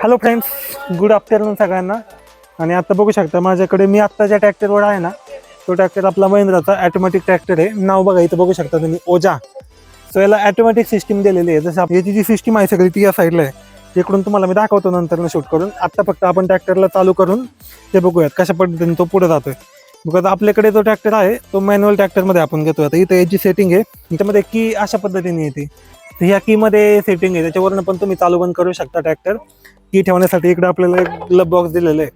Hello friends, good afternoon सगळ्यांना. आणि आता बघू शकता माझ्याकडे मी आत्ता ज्या ट्रॅक्टरवर आहे ना, तो ट्रॅक्टर आपला महिंद्राचा ॲटोमॅटिक ट्रॅक्टर आहे. नाव बघा इथं बघू शकता तुम्ही, ओजा. सो याला ॲटोमॅटिक सिस्टीम दिलेली आहे. जसं याची जी सिस्टीम आहे सगळी ती या साईडला आहे. इकडून तुम्हाला मी दाखवतो नंतर शूट करून. आत्ता फक्त आपण ट्रॅक्टरला चालू करून ते बघूयात कशा पद्धतीने तो पुढे जातोय. बिकॉज आपल्याकडे जो ट्रॅक्टर आहे तो मॅन्युअल ट्रॅक्टरमध्ये आपण घेतोय. आता इथं याची सेटिंग आहे, त्याच्यामध्ये की अशा पद्धतीने येते. तर ह्या कीमध्ये सेटिंग आहे, त्याच्यावरनं पण तुम्ही चालू बंद करू शकता ट्रॅक्टर. की ठेवण्यासाठी इकडे आपल्याला एक ग्लब बॉक्स दिलेलं आहे.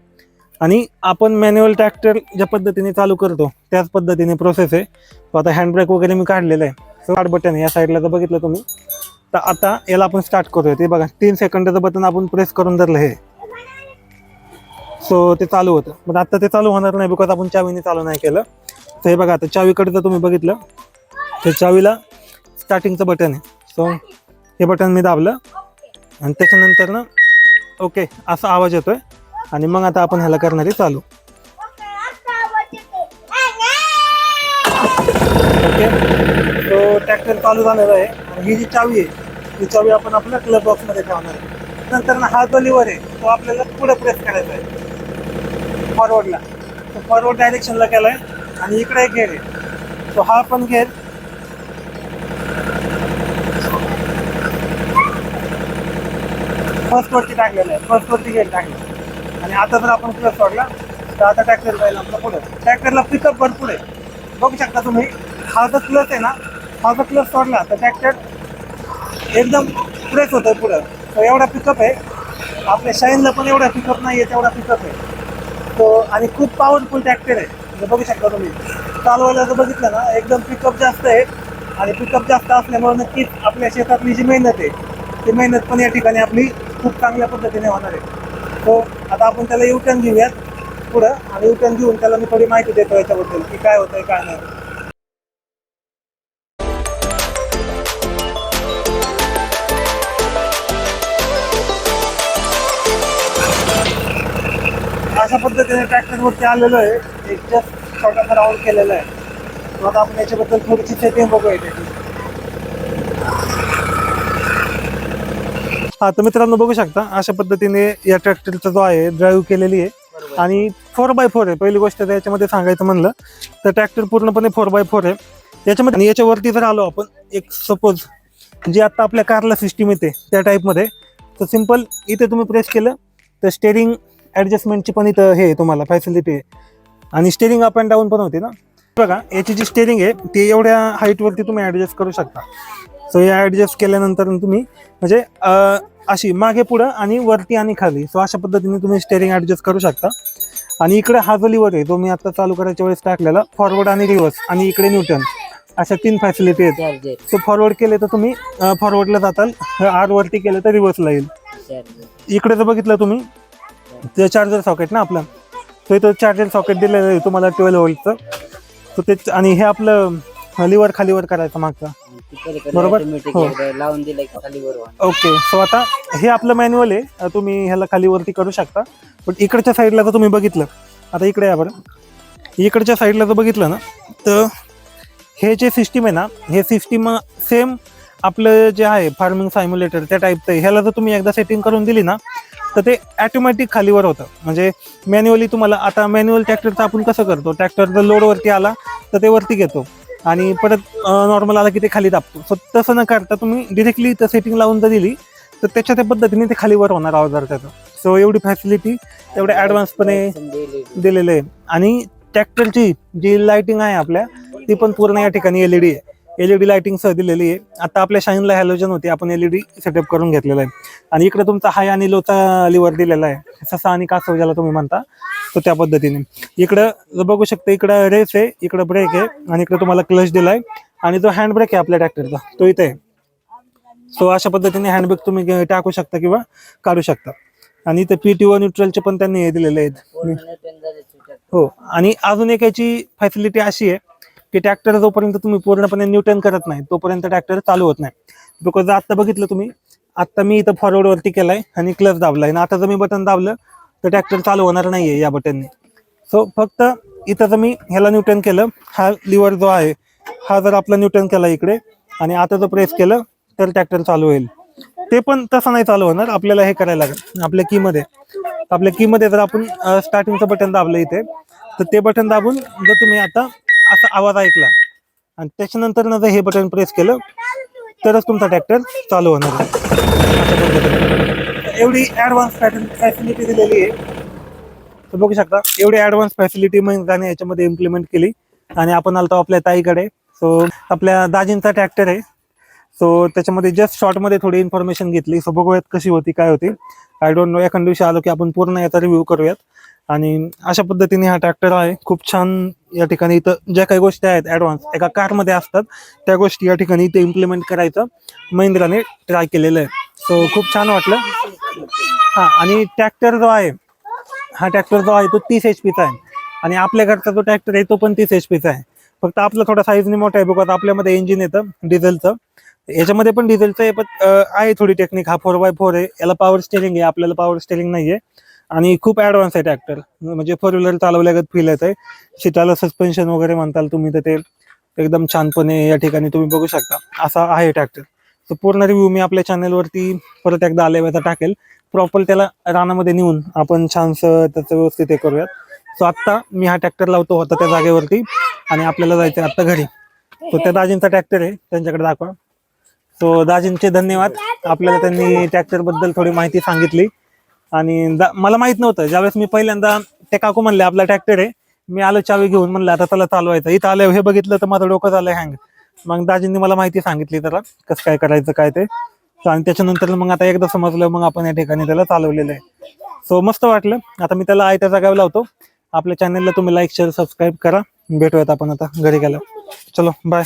आणि आपण मॅन्युअल ट्रॅक्टर ज्या पद्धतीने चालू करतो त्याच पद्धतीने प्रोसेस आहे. तो आता हँडब्रेक वगैरे मी काढलेलं आहे. स्टार्ट बटन आहे या साईडला जर बघितलं तुम्ही, तर आता याला आपण स्टार्ट करूया. ते बघा 3 सेकंदाचं बटन आपण प्रेस करून धरलं हे, सो ते चालू होतं. पण आता ते चालू होणार नाही बिकॉज आपण चावीने चालू नाही केलं. तर हे बघा, आता चावीकडे जर तुम्ही बघितलं तर चावीला स्टार्टिंगचं बटन आहे. सो हे बटन मी दाबलं आणि त्याच्यानंतर ना ओके असा आवाज येतोय. आणि मग आता आपण ह्याला करणारे चालू. ओके, तो ट्रॅक्टर चालू झालेला आहे. आणि ही जी चावी आहे ही चावी आपण आपल्या क्लब बॉक्समध्ये ठेवणार आहे. नंतर ना हा जो लिव्हर आहे तो आपल्याला पुढे प्रेस करायचा आहे फॉरवर्डला. तो फॉरवर्ड डायरेक्शनला केला आहे. आणि इकडे एक गेअर आहे, तो हा पण गेअर फर्स्ट वरती टाकलेला आहे, फर्स्ट वरती गेअर टाकला. आणि आता जर आपण क्लच सोडला तर आता ट्रॅक्टर जाईल आपला पुढे. ट्रॅक्टरला पिकअप भरपूर आहे, बघू शकता तुम्ही. हा जो क्लच आहे ना, हा जो क्लच सोडला तर ट्रॅक्टर एकदम प्रेस होतोय पुढं. तो एवढा पिकअप आहे. आपल्या शाईनला पण एवढा पिकअप नाही आहे तेवढा पिकअप आहे तो. आणि खूप पॉवरफुल ट्रॅक्टर आहे, बघू शकता तुम्ही. चालवायला जर बघितलं ना एकदम पिकअप जास्त आहे. आणि पिकअप जास्त असल्यामुळे नक्कीच आपल्या शेतातली जी मेहनत आहे ती मेहनत पण या ठिकाणी आपली खूप चांगल्या पद्धतीने होणार आहे. तो आता आपण त्याला युटर्न घेऊयात पुढं. आणि युटर्न घेऊन त्याला मी थोडी माहिती देतो याच्याबद्दल की काय होतंय काय नाही. अशा पद्धतीने ट्रॅक्टरवरती आलेलो आहे. एक जस्ट छोटासा राऊंड केलेला आहे. आता आपण याच्याबद्दल थोडीशी सेटिंग बघूया त्याची. हा तर मित्रांनो बघू शकता अशा पद्धतीने या ट्रॅक्टरचा जो आहे ड्राईव्ह केलेली आहे. आणि 4x4 आहे. पहिली गोष्ट याच्यामध्ये सांगायचं म्हणलं तर ट्रॅक्टर पूर्णपणे 4x4 आहे याच्यामध्ये. आणि याच्यावरती जर आलो आपण, एक सपोज जी आता आपल्या कारला सिस्टीम येते त्या टाईपमध्ये, तर सिम्पल इथे तुम्ही प्रेस केलं तर स्टेरिंग ॲडजस्टमेंटची पण इथं हे तुम्हाला फॅसिलिटी आहे. आणि स्टेरिंग अप अँड डाऊन पण होते ना. बघा याची जी स्टेरिंग आहे ती एवढ्या हाईटवरती तुम्ही ॲडजस्ट करू शकता. सो या ॲडजस्ट केल्यानंतर तुम्ही म्हणजे अशी मागे पुढं आणि वरती आणि खाली, सो अशा पद्धतीने तुम्ही स्टेरिंग ॲडजस्ट करू शकता. आणि इकडे हा जो लिव्हर आहे तो मी आता चालू करायच्या वेळेस टाकलेला, फॉरवर्ड आणि रिव्हर्स आणि इकडे न्यूटन, अशा 3 फॅसिलिटी आहेत. सो फॉरवर्ड केले तर तुम्ही फॉरवर्डला जाताल, आर वरती केलं तर रिव्हर्सला येईल. इकडे जर बघितलं तुम्ही ते चार्जर सॉकेट ना आपलं, तो इथं चार्जर सॉकेट दिलेलं आहे तुम्हाला 12 व्होल्टचं. तर ते आणि हे आपलं लिव्हर खालीवर करायचं मागचा, बरोबर हो. लावून दिलं की खालीवर. ओके, सो आता हे आपलं मॅन्युअल आहे, तुम्ही ह्याला खालीवरती करू शकता. पण इकडच्या साईडला जर तुम्ही बघितलं, आता इकडे या बरं, इकडच्या साईडला जर बघितलं ना तर हे जे सिस्टीम आहे ना, हे सिस्टीम सेम आपलं जे आहे फार्मिंग सायम्युलेटर त्या टाईपचं आहे. ह्याला जर तुम्ही एकदा सेटिंग करून दिली ना तर ते ॲटोमॅटिक खालीवर होतं. म्हणजे मॅन्युअली तुम्हाला, आता मॅन्युअल ट्रॅक्टरचं आपण कसं करतो, ट्रॅक्टर जर लोडवरती आला तर ते वरती घेतो आणि परत नॉर्मल आला की ते खाली दाबतो. सो तसं न करता तुम्ही डिरेक्टली तर सेटिंग लावून जर दिली तर त्याच्या त्या पद्धतीने ते खालीवर होणार अवजार त्याचं. सो एवढी फॅसिलिटी तेवढ्या ॲडव्हान्सपणे दिलेलं आहे. आणि ट्रॅक्टरची जी लाईटिंग आहे आपल्या ती पण पूर्ण या ठिकाणी LED आहे. LED लाईटिंग सह दिलेली आहे. आता आपल्या शाईनला हॅलोजन होती, आपण LED सेटअप करून घेतलेला आहे. आणि इकडे तुमचा हाय आणि लोचा लिव्हर दिलेला आहे, ससा आणि कासव ज्याला तुम्ही म्हणता, तर त्या पद्धतीने. इकडं बघू शकता, इकडं रेस आहे, इकडं ब्रेक आहे आणि इकडे तुम्हाला क्लच दिलाय. आणि जो हँड ब्रेक आहे आपल्या ट्रॅक्टरचा तो इथे आहे. सो अशा पद्धतीने हँड ब्रेक तुम्ही टाकू शकता किंवा काढू शकता. आणि इथे PT1 न्यूट्रलचे पण त्यांनी हे दिलेले आहेत हो. आणि अजून एक याची फॅसिलिटी अशी आहे की ट्रॅक्टर जोपर्यंत तुम्ही पूर्णपणे न्यूटन करत नाही तोपर्यंत ट्रॅक्टर चालू होत नाही. बिकॉज आता बघितलं तुम्ही, आता मी इथं फॉरवर्ड वरती केलाय आणि क्लच दाबलाय, आणि आता जर मी बटन दाबलं तर ट्रॅक्टर चालू होणार नाहीये या बटनने. सो फक्त इथं जर मी ह्याला न्यूटन केलं, हा लिव्हर जो आहे हा जर आपला न्यूटन केला इकडे आणि आता जर प्रेस केलं तर ट्रॅक्टर चालू होईल. ते पण तसं नाही चालू होणार, आपल्याला हे करायला लागेल आपल्या कीमध्ये जर आपण स्टार्टिंगचं बटन दाबलं इथे, तर ते बटन दाबून जर तुम्ही आता असा आवाज ऐकला आणि त्याच्यानंतर जर हे बटन प्रेस केलं तरच तुमचा ट्रॅक्टर चालू होणार आहे. अशा पद्धतीने एवढी ऍडव्हान्स फॅसिलिटी दिलेली आहे. तर बघू शकता एवढी ऍडव्हान्स फॅसिलिटी महिंद्राने याच्यामध्ये इम्प्लिमेंट केली. आणि आपण आलतो आपल्या ताईकडे. सो आपल्या दाजींचा ट्रॅक्टर आहे. सो त्याच्यामध्ये जस्ट शॉर्टमध्ये थोडी इन्फॉर्मेशन घेतली. सो बघूयात कशी होती काय होती. आय डोंट नो, एखाद्या दिवशी आलो की आपण पूर्ण याचा रिव्ह्यू करूयात. आणि अशा पद्धतीने हा ट्रॅक्टर आहे. खूप छान या ठिकाणी इथं ज्या काही गोष्टी आहेत ॲडव्हान्स एका कारमध्ये असतात त्या गोष्टी या ठिकाणी इथे इम्प्लिमेंट करायचं महिंद्राने ट्राय केलेलं आहे. सो खूप छान वाटलं. हां, आणि ट्रॅक्टर जो आहे तो 30 HP चा आहे. आणि आपल्या घरचा जो ट्रॅक्टर आहे तो पण 30 HP चा आहे. फक्त आपलं थोडा साईजने मोठा आहे बिकॉज आपल्यामध्ये इंजिन येतं डिझेलचं. याच्यामध्ये पण डिझेलचं आहे, पण आहे थोडी टेक्निक. हा 4x4 आहे, याला पॉवर स्टेरिंग आहे, आपल्याला पॉवर स्टेरिंग नाही आहे. आणि खूप ॲडव्हान्स आहे ट्रॅक्टर, म्हणजे 4 व्हीलर चालवल्यागत फील येत आहे. सीटाला सस्पेन्शन वगैरे म्हणताल तुम्ही तर ते एकदम छानपणे या ठिकाणी तुम्ही बघू शकता असा आहे ट्रॅक्टर. तर पूर्ण रिव्ह्यू मी आपल्या चॅनलवरती परत एकदा आल्यावर टाकेल. प्रॉपर त्याला रानामध्ये नेऊन आपण छानसं त्याचं व्यवस्थित हे करूयात. सो आत्ता मी हा ट्रॅक्टर लावतो होता त्या जागेवरती आणि आपल्याला जायचं आत्ता घरी. तो त्या दाजींचा ट्रॅक्टर आहे, त्यांच्याकडे दाखवा. सो दाजींचे धन्यवाद. आपल्याला त्यांनी ट्रॅक्टरबद्दल थोडी माहिती सांगितली. आणि मला माहित नव्हतं. ज्यावेळेस मी पहिल्यांदा ते काकू म्हणले आपला ट्रॅक्टर आहे, मी आलो चावी घेऊन, म्हणलं आता त्याला चालवायचं. इथं आलं हे बघितलं तर माझं डोकं झालं हँग. मग दाजींनी मला माहिती सांगितली त्याला कसं काय करायचं काय ते. आणि त्याच्यानंतर मग आता एकदा समजलं, मग आपण या ठिकाणी त्याला चालवलेलं आहे. सो मस्त वाटलं. आता मी त्याला आयत्या जागेवर लावतो. आपल्या चॅनलला तुम्ही लाईक शेअर सबस्क्राईब करा. भेटूयात आपण आता घरी गेलो. चलो बाय.